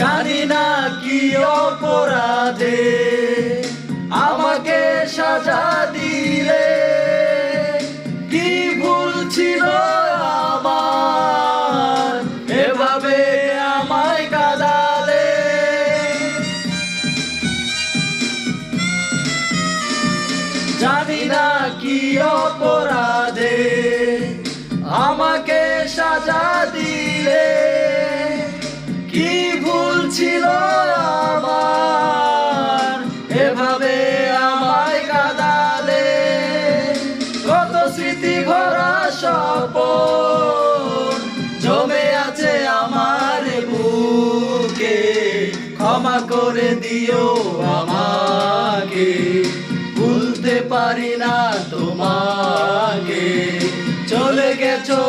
জানি না কি অপরাধে আমাকে সাজা দিলে, কি ভুল ছিল আমার এভাবে আমায় কাঁদালে। জানি না কি অপরাধে আমাকে সাজা দিলে, কি ভুল ছিল আমার এভাবে আমায় কাঁদালে। কত স্মৃতি ভরা স্বপন জমে আছে আমার বুকে, ক্ষমা করে দিও আমাকে, ভুলতে পারি না তোমাকে। চলে গেছো